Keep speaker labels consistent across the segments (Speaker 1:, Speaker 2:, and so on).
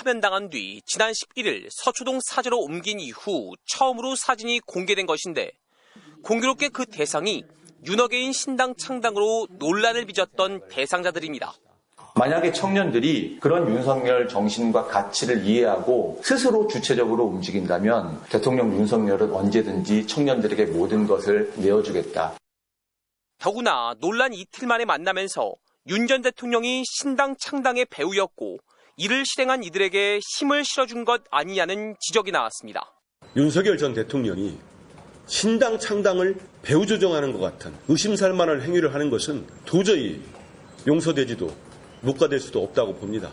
Speaker 1: 파면당한 뒤 지난 11일 서초동 사저로 옮긴 이후 처음으로 사진이 공개된 것인데 공교롭게 그 대상이 윤어게인 신당 창당으로 논란을 빚었던 대상자들입니다.
Speaker 2: 만약에 청년들이 그런 윤석열 정신과 가치를 이해하고 스스로 주체적으로 움직인다면 대통령 윤석열은 언제든지 청년들에게 모든 것을 내어주겠다.
Speaker 1: 더구나 논란 이틀 만에 만나면서 윤 전 대통령이 신당 창당의 배우였고 이를 실행한 이들에게 힘을 실어준 것 아니냐는 지적이 나왔습니다.
Speaker 3: 윤석열 전 대통령이 신당 창당을 배후 조종하는 것 같은 의심살만한 행위를 하는 것은 도저히 용서되지도 묵과될 수도 없다고 봅니다.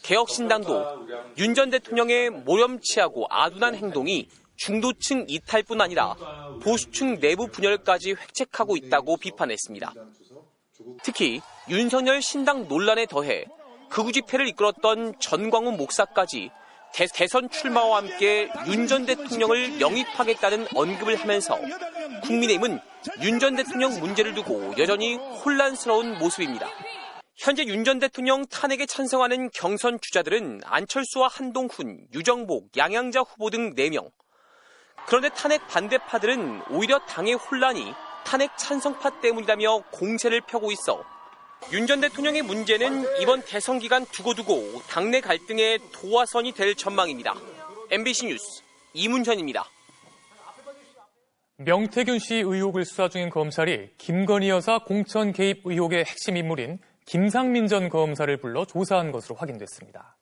Speaker 1: 개혁신당도 윤 전 대통령의 모렴치하고 아둔한 행동이 중도층 이탈뿐 아니라 보수층 내부 분열까지 획책하고 있다고 비판했습니다. 특히 윤석열 신당 논란에 더해 극우 집회를 이끌었던 전광훈 목사까지 대선 출마와 함께 윤 전 대통령을 영입하겠다는 언급을 하면서 국민의힘은 윤 전 대통령 문제를 두고 여전히 혼란스러운 모습입니다. 현재 윤 전 대통령 탄핵에 찬성하는 경선 주자들은 안철수와 한동훈, 유정복, 양양자 후보 등 4명. 그런데 탄핵 반대파들은 오히려 당의 혼란이 탄핵 찬성파 때문이라며 공세를 펴고 있어 윤 전 대통령의 문제는 이번 대선 기간 두고두고 당내 갈등의 도화선이 될 전망입니다. MBC 뉴스 이문현입니다.
Speaker 4: 명태균 씨 의혹을 수사 중인 검찰이 김건희 여사 공천 개입 의혹의 핵심 인물인 김상민 전 검사를 불러 조사한 것으로 확인됐습니다.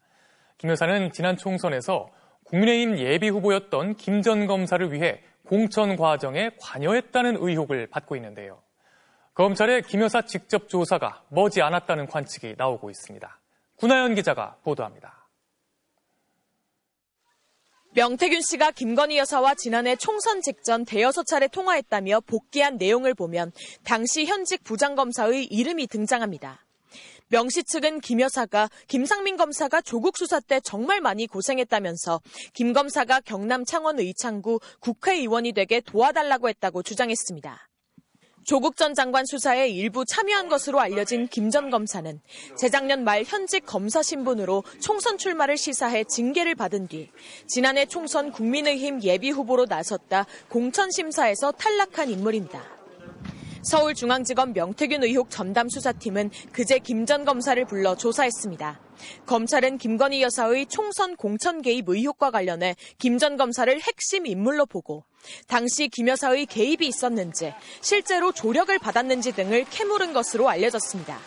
Speaker 4: 김 여사는 지난 총선에서 국민의힘 예비후보였던 김 전 검사를 위해 공천 과정에 관여했다는 의혹을 받고 있는데요. 검찰의 김 여사 직접 조사가 머지않았다는 관측이 나오고 있습니다. 구나연 기자가 보도합니다.
Speaker 5: 명태균 씨가 김건희 여사와 지난해 총선 직전 대여섯 차례 통화했다며 복귀한 내용을 보면 당시 현직 부장검사의 이름이 등장합니다. 명 씨 측은 김 여사가 김상민 검사가 조국 수사 때 정말 많이 고생했다면서 김 검사가 경남 창원 의창구 국회의원이 되게 도와달라고 했다고 주장했습니다. 조국 전 장관 수사에 일부 참여한 것으로 알려진 김 전 검사는 재작년 말 현직 검사 신분으로 총선 출마를 시사해 징계를 받은 뒤 지난해 총선 국민의힘 예비후보로 나섰다 공천심사에서 탈락한 인물입니다. 서울중앙지검 명태균 의혹 전담수사팀은 그제 김 전 검사를 불러 조사했습니다. 검찰은 김건희 여사의 총선 공천 개입 의혹과 관련해 김 전 검사를 핵심 인물로 보고 당시 김 여사의 개입이 있었는지 실제로 조력을 받았는지 등을 캐물은 것으로 알려졌습니다.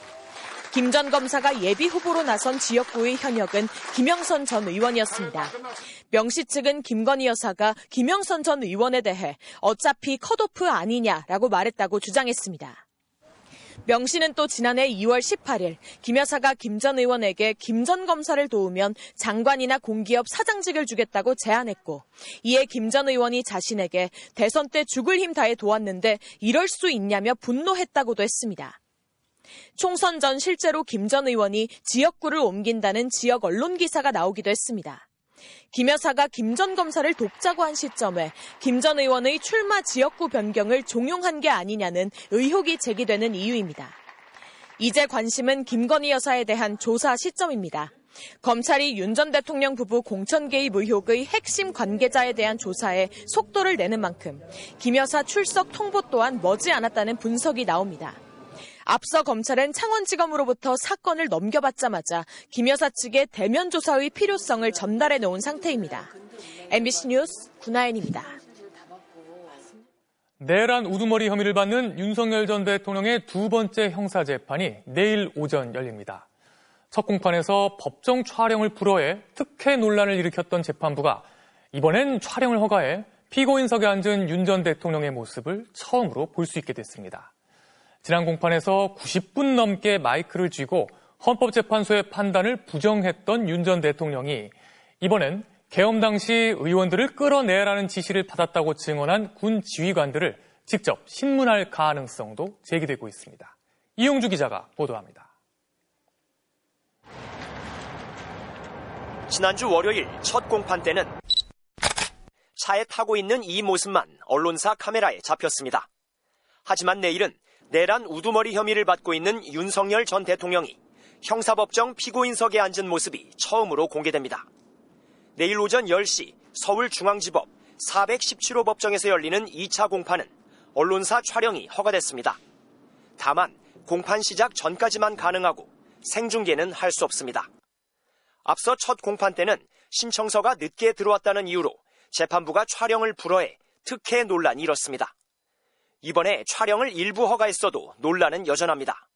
Speaker 5: 김 전 검사가 예비 후보로 나선 지역구의 현역은 김영선 전 의원이었습니다. 명 씨 측은 김건희 여사가 김영선 전 의원에 대해 어차피 컷오프 아니냐라고 말했다고 주장했습니다. 명 씨는 또 지난해 2월 18일 김 여사가 김 전 의원에게 김 전 검사를 도우면 장관이나 공기업 사장직을 주겠다고 제안했고 이에 김 전 의원이 자신에게 대선 때 죽을 힘 다해 도왔는데 이럴 수 있냐며 분노했다고도 했습니다. 총선 전 실제로 김 전 의원이 지역구를 옮긴다는 지역 언론 기사가 나오기도 했습니다. 김 여사가 김 전 검사를 돕자고 한 시점에 김 전 의원의 출마 지역구 변경을 종용한 게 아니냐는 의혹이 제기되는 이유입니다. 이제 관심은 김건희 여사에 대한 조사 시점입니다. 검찰이 윤 전 대통령 부부 공천 개입 의혹의 핵심 관계자에 대한 조사에 속도를 내는 만큼 김 여사 출석 통보 또한 머지않았다는 분석이 나옵니다. 앞서 검찰은 창원지검으로부터 사건을 넘겨받자마자 김 여사 측에 대면 조사의 필요성을 전달해 놓은 상태입니다. MBC 뉴스 구나연입니다.
Speaker 4: 내란 우두머리 혐의를 받는 윤석열 전 대통령의 두 번째 형사재판이 내일 오전 열립니다. 첫 공판에서 법정 촬영을 불허해 특혜 논란을 일으켰던 재판부가 이번엔 촬영을 허가해 피고인석에 앉은 윤 전 대통령의 모습을 처음으로 볼 수 있게 됐습니다. 지난 공판에서 90분 넘게 마이크를 쥐고 헌법재판소의 판단을 부정했던 윤 전 대통령이 이번엔 계엄 당시 의원들을 끌어내라는 지시를 받았다고 증언한 군 지휘관들을 직접 신문할 가능성도 제기되고 있습니다. 이용주 기자가 보도합니다.
Speaker 6: 지난주 월요일 첫 공판 때는 차에 타고 있는 이 모습만 언론사 카메라에 잡혔습니다. 하지만 내일은 내란 우두머리 혐의를 받고 있는 윤석열 전 대통령이 형사법정 피고인석에 앉은 모습이 처음으로 공개됩니다. 내일 오전 10시 서울중앙지법 417호 법정에서 열리는 2차 공판은 언론사 촬영이 허가됐습니다. 다만 공판 시작 전까지만 가능하고 생중계는 할 수 없습니다. 앞서 첫 공판 때는 신청서가 늦게 들어왔다는 이유로 재판부가 촬영을 불허해 특혜 논란이 일었습니다. 이번에 촬영을 일부 허가했어도 논란은 여전합니다.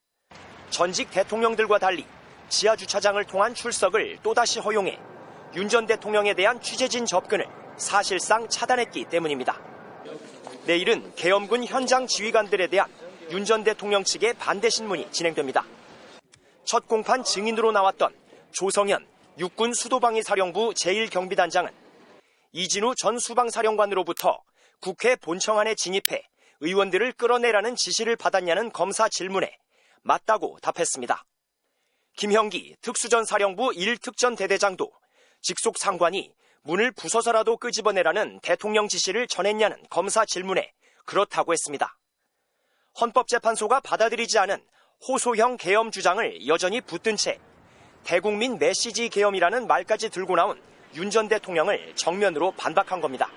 Speaker 6: 전직 대통령들과 달리 지하주차장을 통한 출석을 또다시 허용해 윤 전 대통령에 대한 취재진 접근을 사실상 차단했기 때문입니다. 내일은 계엄군 현장 지휘관들에 대한 윤 전 대통령 측의 반대 신문이 진행됩니다. 첫 공판 증인으로 나왔던 조성현 육군 수도방위사령부 제1경비단장은 이진우 전 수방사령관으로부터 국회 본청안에 진입해 의원들을 끌어내라는 지시를 받았냐는 검사 질문에 맞다고 답했습니다. 김형기 특수전사령부 1특전대대장도 직속 상관이 문을 부숴서라도 끄집어내라는 대통령 지시를 전했냐는 검사 질문에 그렇다고 했습니다. 헌법재판소가 받아들이지 않은 호소형 계엄 주장을 여전히 붙든 채 대국민 메시지 계엄이라는 말까지 들고 나온 윤 전 대통령을 정면으로 반박한 겁니다.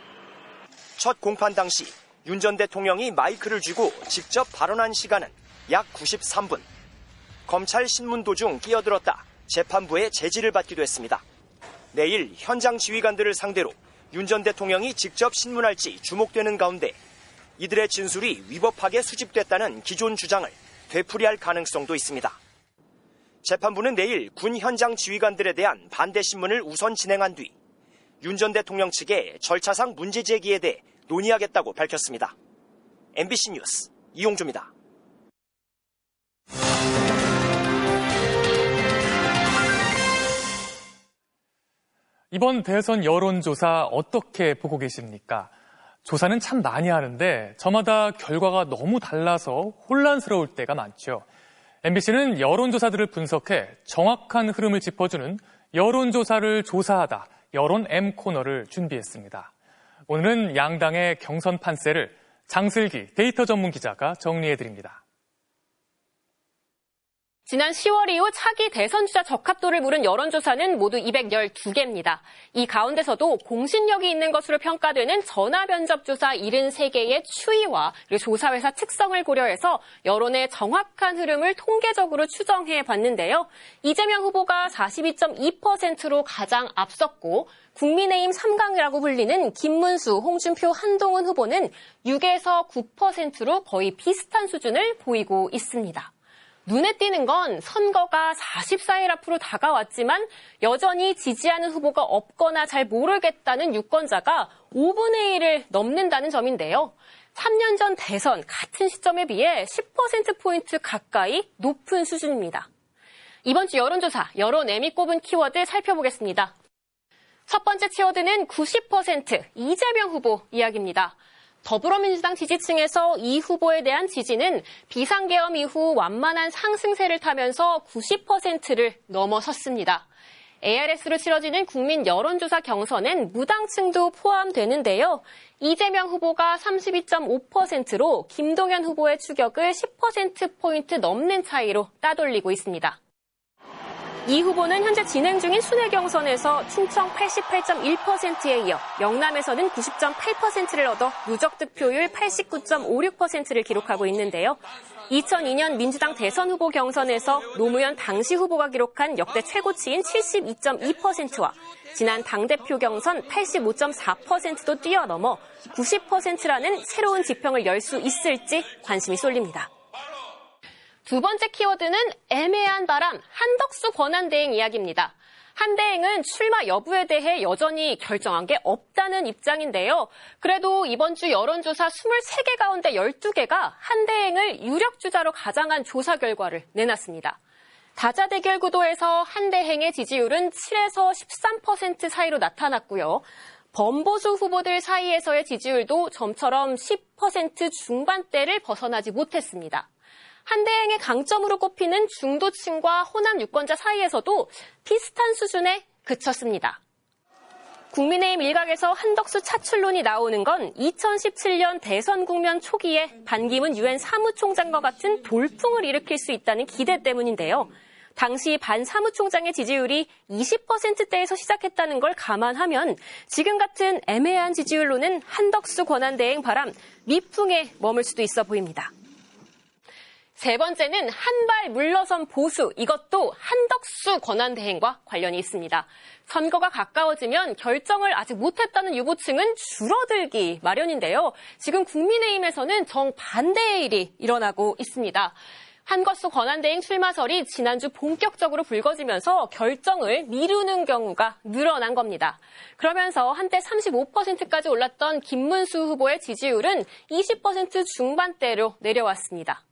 Speaker 6: 첫 공판 당시 윤 전 대통령이 마이크를 쥐고 직접 발언한 시간은 약 93분. 검찰 신문 도중 끼어들었다 재판부의 제지를 받기도 했습니다. 내일 현장 지휘관들을 상대로 윤 전 대통령이 직접 신문할지 주목되는 가운데 이들의 진술이 위법하게 수집됐다는 기존 주장을 되풀이할 가능성도 있습니다. 재판부는 내일 군 현장 지휘관들에 대한 반대 신문을 우선 진행한 뒤 윤 전 대통령 측의 절차상 문제 제기에 대해 논의하겠다고 밝혔습니다. MBC 뉴스 이용주입니다.
Speaker 4: 이번 대선 여론조사 어떻게 보고 계십니까? 조사는 참 많이 하는데 저마다 결과가 너무 달라서 혼란스러울 때가 많죠. MBC는 여론조사들을 분석해 정확한 흐름을 짚어주는 여론조사를 조사하다 여론 M 코너를 준비했습니다. 오늘은 양당의 경선 판세를 장슬기 데이터 전문 기자가 정리해드립니다.
Speaker 7: 지난 10월 이후 차기 대선 주자 적합도를 물은 여론조사는 모두 212개입니다. 이 가운데서도 공신력이 있는 것으로 평가되는 전화면접조사 73개의 추이와 그리고 조사회사 특성을 고려해서 여론의 정확한 흐름을 통계적으로 추정해 봤는데요. 이재명 후보가 42.2%로 가장 앞섰고 국민의힘 3강이라고 불리는 김문수, 홍준표, 한동훈 후보는 6에서 9%로 거의 비슷한 수준을 보이고 있습니다. 눈에 띄는 건 선거가 44일 앞으로 다가왔지만 여전히 지지하는 후보가 없거나 잘 모르겠다는 유권자가 5분의 1을 넘는다는 점인데요. 3년 전 대선 같은 시점에 비해 10%포인트 가까이 높은 수준입니다. 이번 주 여론조사, 여론 M이 꼽은 키워드 살펴보겠습니다. 첫 번째 키워드는 90% 이재명 후보 이야기입니다. 더불어민주당 지지층에서 이 후보에 대한 지지는 비상계엄 이후 완만한 상승세를 타면서 90%를 넘어섰습니다. ARS로 치러지는 국민 여론조사 경선엔 무당층도 포함되는데요. 이재명 후보가 32.5%로 김동연 후보의 추격을 10%포인트 넘는 차이로 따돌리고 있습니다. 이 후보는 현재 진행 중인 순회 경선에서 충청 88.1%에 이어 영남에서는 90.8%를 얻어 누적 득표율 89.56%를 기록하고 있는데요. 2002년 민주당 대선 후보 경선에서 노무현 당시 후보가 기록한 역대 최고치인 72.2%와 지난 당대표 경선 85.4%도 뛰어넘어 90%라는 새로운 지평을 열 수 있을지 관심이 쏠립니다. 두 번째 키워드는 애매한 바람, 한덕수 권한대행 이야기입니다. 한대행은 출마 여부에 대해 여전히 결정한 게 없다는 입장인데요. 그래도 이번 주 여론조사 23개 가운데 12개가 한대행을 유력주자로 가장한 조사 결과를 내놨습니다. 다자대결 구도에서 한대행의 지지율은 7에서 13% 사이로 나타났고요. 범보수 후보들 사이에서의 지지율도 점처럼 10% 중반대를 벗어나지 못했습니다. 한대행의 강점으로 꼽히는 중도층과 호남 유권자 사이에서도 비슷한 수준에 그쳤습니다. 국민의힘 일각에서 한덕수 차출론이 나오는 건 2017년 대선 국면 초기에 반기문 유엔 사무총장과 같은 돌풍을 일으킬 수 있다는 기대 때문인데요. 당시 반 사무총장의 지지율이 20%대에서 시작했다는 걸 감안하면 지금 같은 애매한 지지율로는 한덕수 권한대행 바람 미풍에 머물 수도 있어 보입니다. 세 번째는 한 발 물러선 보수, 이것도 한덕수 권한대행과 관련이 있습니다. 선거가 가까워지면 결정을 아직 못했다는 유보층은 줄어들기 마련인데요. 지금 국민의힘에서는 정반대의 일이 일어나고 있습니다. 한덕수 권한대행 출마설이 지난주 본격적으로 불거지면서 결정을 미루는 경우가 늘어난 겁니다. 그러면서 한때 35%까지 올랐던 김문수 후보의 지지율은 20% 중반대로 내려왔습니다.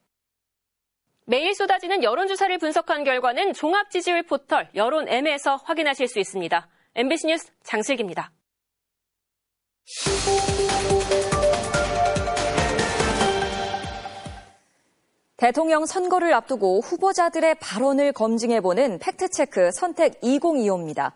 Speaker 7: 매일 쏟아지는 여론조사를 분석한 결과는 종합지지율 포털 여론M에서 확인하실 수 있습니다. MBC 뉴스 장슬기입니다.
Speaker 8: 대통령 선거를 앞두고 후보자들의 발언을 검증해보는 팩트체크 선택 2025입니다.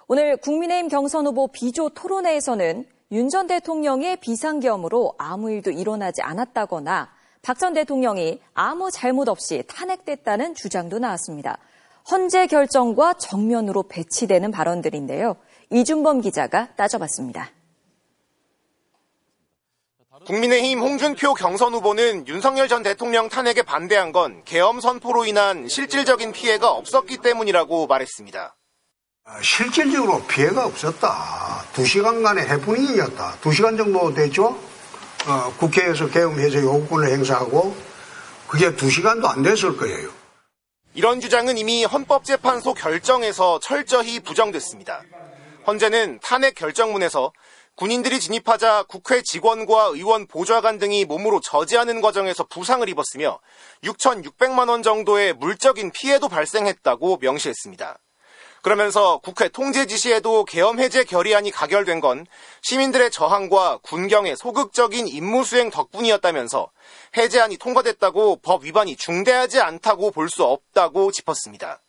Speaker 8: 오늘 국민의힘 경선 후보 비조 토론회에서는 윤 전 대통령의 비상계엄으로 아무 일도 일어나지 않았다거나 박 전 대통령이 아무 잘못 없이 탄핵됐다는 주장도 나왔습니다. 헌재 결정과 정면으로 배치되는 발언들인데요. 이준범 기자가 따져봤습니다.
Speaker 9: 국민의힘 홍준표 경선 후보는 윤석열 전 대통령 탄핵에 반대한 건 계엄 선포로 인한 실질적인 피해가 없었기 때문이라고 말했습니다.
Speaker 10: 실질적으로 피해가 없었다. 2시간간의 해프닝이었다. 2시간 정도 됐죠? 국회에서 계엄 해제 요구권을 행사하고 그게 2시간도 안 됐을 거예요.
Speaker 9: 이런 주장은 이미 헌법재판소 결정에서 철저히 부정됐습니다. 헌재는 탄핵 결정문에서 군인들이 진입하자 국회 직원과 의원 보좌관 등이 몸으로 저지하는 과정에서 부상을 입었으며 6,600만 원 정도의 물적인 피해도 발생했다고 명시했습니다. 그러면서 국회 통제 지시에도 계엄 해제 결의안이 가결된 건 시민들의 저항과 군경의 소극적인 임무 수행 덕분이었다면서 해제안이 통과됐다고 법 위반이 중대하지 않다고 볼 수 없다고 짚었습니다.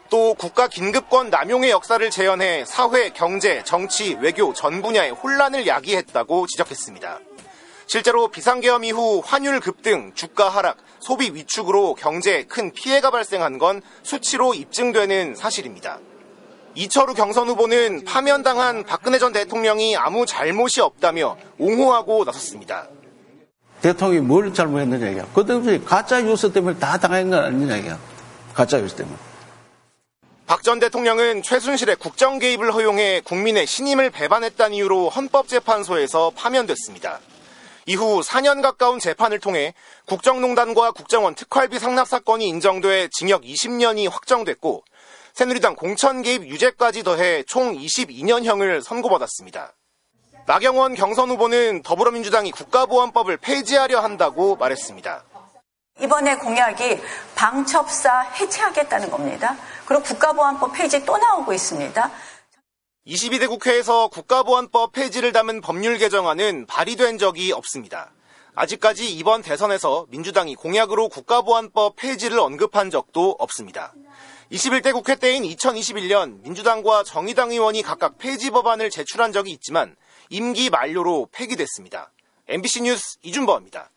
Speaker 9: 또 국가 긴급권 남용의 역사를 재현해 사회, 경제, 정치, 외교 전 분야의 혼란을 야기했다고 지적했습니다. 실제로 비상계엄 이후 환율 급등, 주가 하락, 소비 위축으로 경제에 큰 피해가 발생한 건 수치로 입증되는 사실입니다. 이철우 경선 후보는 파면당한 박근혜 전 대통령이 아무 잘못이 없다며 옹호하고 나섰습니다.
Speaker 11: 대통령이 뭘 잘못했느냐 이야. 그 때문에 가짜 뉴스 때문에 다 당한 건 아니냐 이야. 가짜 뉴스 때문에.
Speaker 9: 박 전 대통령은 최순실의 국정 개입을 허용해 국민의 신임을 배반했다는 이유로 헌법재판소에서 파면됐습니다. 이후 4년 가까운 재판을 통해 국정농단과 국정원 특활비 상납 사건이 인정돼 징역 20년이 확정됐고 새누리당 공천 개입 유죄까지 더해 총 22년형을 선고받았습니다. 나경원 경선 후보는 더불어민주당이 국가보안법을 폐지하려 한다고 말했습니다.
Speaker 12: 이번에 공약이 방첩사 해체하겠다는 겁니다. 그리고 국가보안법 폐지 또 나오고 있습니다.
Speaker 9: 22대 국회에서 국가보안법 폐지를 담은 법률 개정안은 발의된 적이 없습니다. 아직까지 이번 대선에서 민주당이 공약으로 국가보안법 폐지를 언급한 적도 없습니다. 21대 국회 때인 2021년 민주당과 정의당 의원이 각각 폐지 법안을 제출한 적이 있지만 임기 만료로 폐기됐습니다. MBC 뉴스 이준범입니다.